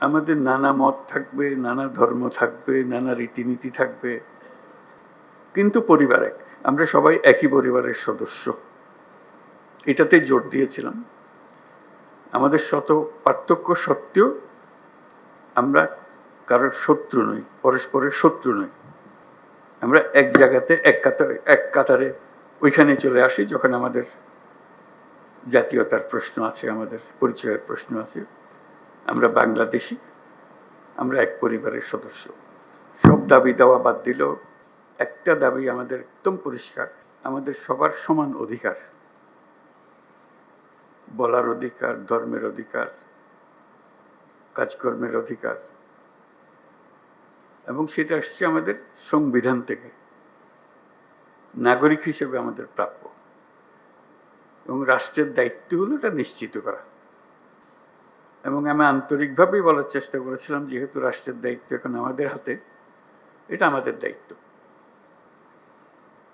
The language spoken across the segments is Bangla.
আমাদের নানা মত থাকবে, নানা ধর্ম থাকবে, নানা রীতিনীতি থাকবে, কিন্তু পরিবার এক। আমরা সবাই একই পরিবারের সদস্য, এটাতে জোর দিয়েছিলাম। আমাদের শত পার্থক্য সত্ত্বেও আমরা কারোর শত্রু নই, পরস্পরের শত্রু নই। আমরা এক জায়গাতে এক কাতারে ওইখানে চলে আসি যখন আমাদের জাতীয়তার প্রশ্ন আছে, আমাদের পরিচয়ের প্রশ্ন আছে। আমরা বাংলাদেশি, আমরা এক পরিবারের সদস্য। সব দাবি দেওয়া বাদ দিলেও একটা দাবি আমাদের একদম পরিষ্কার, আমাদের সবার সমান অধিকার, বলার অধিকার, ধর্মের অধিকার, কাজকর্মের অধিকার, এবং সেটা আসছে আমাদের সংবিধান থেকে। নাগরিক হিসেবে আমাদের প্রাপ্য, এবং রাষ্ট্রের দায়িত্ব হলো এটা নিশ্চিত করা। এবং আমি আন্তরিকভাবেই বলার চেষ্টা করেছিলাম, যেহেতু রাষ্ট্রের দায়িত্ব এখন আমাদের হাতে, এটা আমাদের দায়িত্ব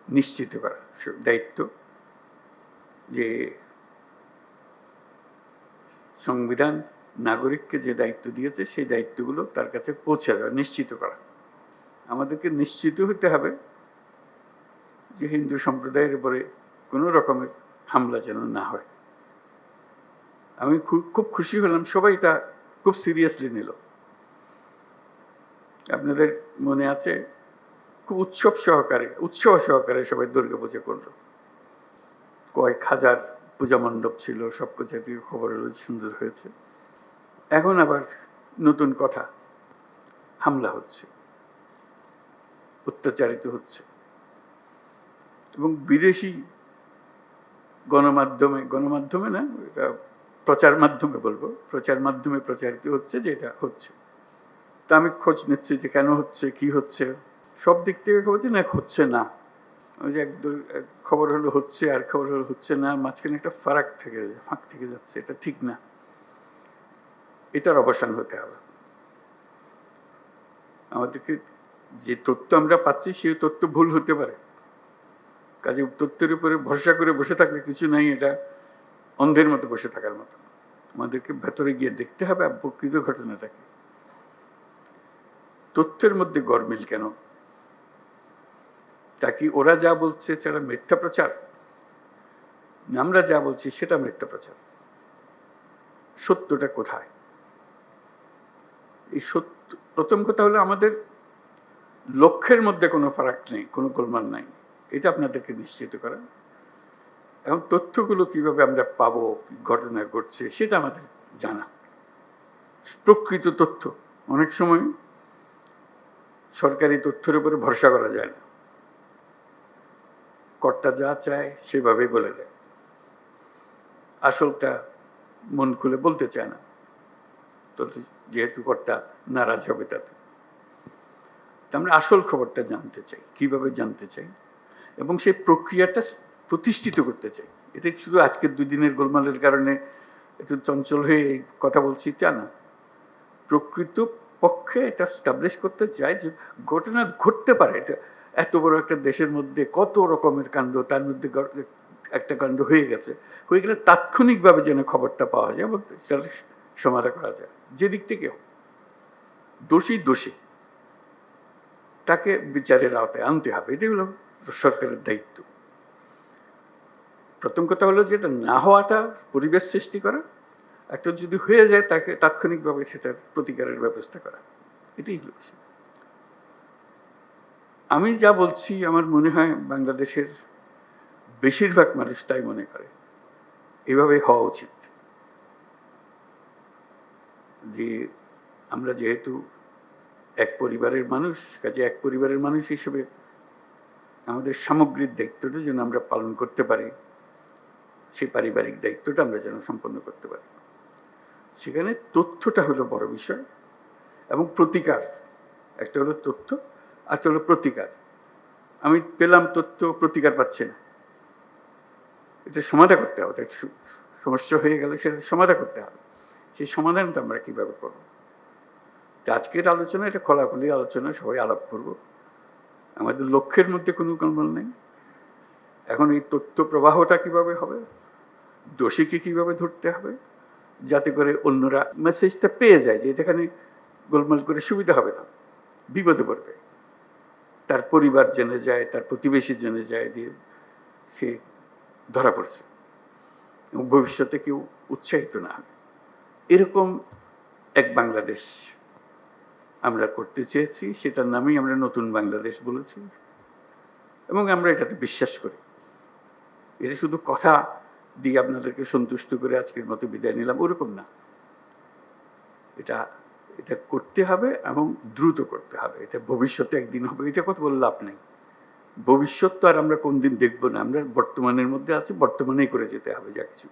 নিশ্চিত করা, দায়িত্ব যে সংবিধান নাগরিককে যে দায়িত্ব দিয়েছে সেই দায়িত্বগুলো তার কাছে পৌঁছে দেওয়া, নিশ্চিত করা। আমাদেরকে নিশ্চিত হতে হবে যে হিন্দু সম্প্রদায়ের উপরে কোনো রকমের হামলা যেন না হয়। আমি খুব খুশি হলাম, সবাই তা খুব সিরিয়াসলি নিল। আপনাদের মনে আছে, খুব উৎসব সহকারে সবাই দুর্গাপূজা করলো। কয়েক হাজার পূজা মণ্ডপ ছিল, সব কিছু থেকে খবর হলো সুন্দর হয়েছে। এখন আবার নতুন কথা, হামলা হচ্ছে, অত্যাচারিত হচ্ছে, এবং বিদেশি গণমাধ্যমে না, এটা প্রচার মাধ্যমে বলবো, প্রচার মাধ্যমে প্রচারিত হচ্ছে যে এটা হচ্ছে। তা আমি খোঁজ নিচ্ছি যে কেন হচ্ছে, কি হচ্ছে। সব দিক থেকে খবর যে না, হচ্ছে না। ওই যে এক খবর হলো হচ্ছে, আর খবর হলো হচ্ছে না, মাঝখানে একটা ফাঁক থেকে যাচ্ছে, এটা ঠিক না। এটার অবসান হতে হবে। আমাদেরকে যে তথ্য আমরা পাচ্ছি সেই তথ্য ভুল হতে পারে, কাজে তথ্যের উপরে ভরসা করে বসে থাকলে কিছু নাই, এটা অন্ধের মতো বসে থাকার মতো। আমাদেরকে ভেতরে গিয়ে দেখতে হবে প্রকৃত ঘটনাটাকে। তথ্যের মধ্যে গরমিল কেন? তা কি ওরা যা বলছে সেটা মিথ্যা প্রচার? আমরা যা বলছি সেটা মিথ্যা প্রচার? সত্যটা কোথায়? এই সত্য, প্রথম কথা হলো আমাদের লক্ষ্যের মধ্যে কোনো ফারাক নেই, কোনো গোলমাল নাই, এটা আপনাদেরকে নিশ্চিত করা। এখন তথ্যগুলো কিভাবে আমরা পাবো, ঘটনা ঘটছে সেটা আমাদের জানা। প্রকৃত তথ্য, অনেক সময় সরকারি তথ্যের উপরে ভরসা করা যায় না। কর্তা যা চায় সেভাবেই বলে দেয়, আসলটা মন খুলে বলতে চায় না, তো যেহেতু কর্তা নারাজ হবে তাতে। আমরা আসল খবরটা জানতে চাই, কিভাবে জানতে চাই, এবং সেই প্রক্রিয়াটা প্রতিষ্ঠিত করতে চাই। এটা শুধু আজকের দুদিনের গোলমালের কারণে একটু চঞ্চল হয়ে কথা বলছি তা না। প্রকৃত পক্ষে এটা স্টাবলিশ করতে চাই যে ঘটনা ঘটতে পারে। এটা এত বড় একটা দেশের মধ্যে কত রকমের কাণ্ড, তার মধ্যে একটা কাণ্ড হয়ে গেলে তাৎক্ষণিকভাবে যেন খবরটা পাওয়া যায় এবং সেটা সমাধান করা যায়। যে দিক থেকে দোষী তাকে বিচারের আওতায় আনতে হবে, এটাই হলো সরকারের দায়িত্ব। প্রথম কথা হলো যে এটা না হওয়াটা পরিবেশ সৃষ্টি করা, একটা যদি হয়ে যায় তাকে তাৎক্ষণিকভাবে সেটার প্রতিকারের ব্যবস্থা করা, এটাই হলো বিষয়। আমি যা বলছি আমার মনে হয় বাংলাদেশের বেশিরভাগ মানুষ তাই মনে করে, এভাবে হওয়া উচিত। যে আমরা যেহেতু এক পরিবারের মানুষ, কাজে এক পরিবারের মানুষ হিসেবে আমাদের সামগ্রিক দায়িত্বটা যেন আমরা পালন করতে পারি, সেই পারিবারিক দায়িত্বটা আমরা যেন সম্পন্ন করতে পারি। সেখানে তথ্যটা হলো বড় বিষয়, এবং প্রতিকার। একটা হলো তথ্য, আর হলো প্রতিকার। আমি পেলাম তথ্য, প্রতিকার পাচ্ছি না, এটা সমাধান করতে হবে। সমস্যা হয়ে গেলে সেটা সমাধান করতে হবে। সেই সমাধানটা আমরা কিভাবে করবো? আজকের আলোচনা এটা খোলাখুলি আলোচনা, সবাই আলাপ করব। আমাদের লক্ষ্যের মধ্যে কোনো গোলমাল নেই। এখন এই তথ্য প্রবাহটা কিভাবে হবে, দোষীকে কিভাবে ধরতে হবে, যাতে করে অন্যরা মেসেজটা পেয়ে যায় যে এখানে গোলমাল করে সুবিধা হবে না, বিপদে পড়বে। তার পরিবার জেনে যায়, তার প্রতিবেশী জেনে যায় যে সে ধরা পড়ছে এবং ভবিষ্যতে কেউ উৎসাহিত না হবে। এরকম এক বাংলাদেশ আমরা করতে চেয়েছি, সেটার নামেই আমরা নতুন বাংলাদেশ বলেছি এবং আমরা এটাতে বিশ্বাস করি। এটা শুধু কথা দিয়ে আপনাদেরকে সন্তুষ্ট করে আজকের মতো বিদায় নিলাম ওরকম না। এটা এটা করতে হবে এবং দ্রুত করতে হবে। এটা ভবিষ্যতে একদিন হবে, এটা কথা বলে লাভ নেই। ভবিষ্যৎ তো আর আমরা কোনদিন দেখবো না, আমরা বর্তমানের মধ্যে আছি, বর্তমানেই করে যেতে হবে যা কিছু।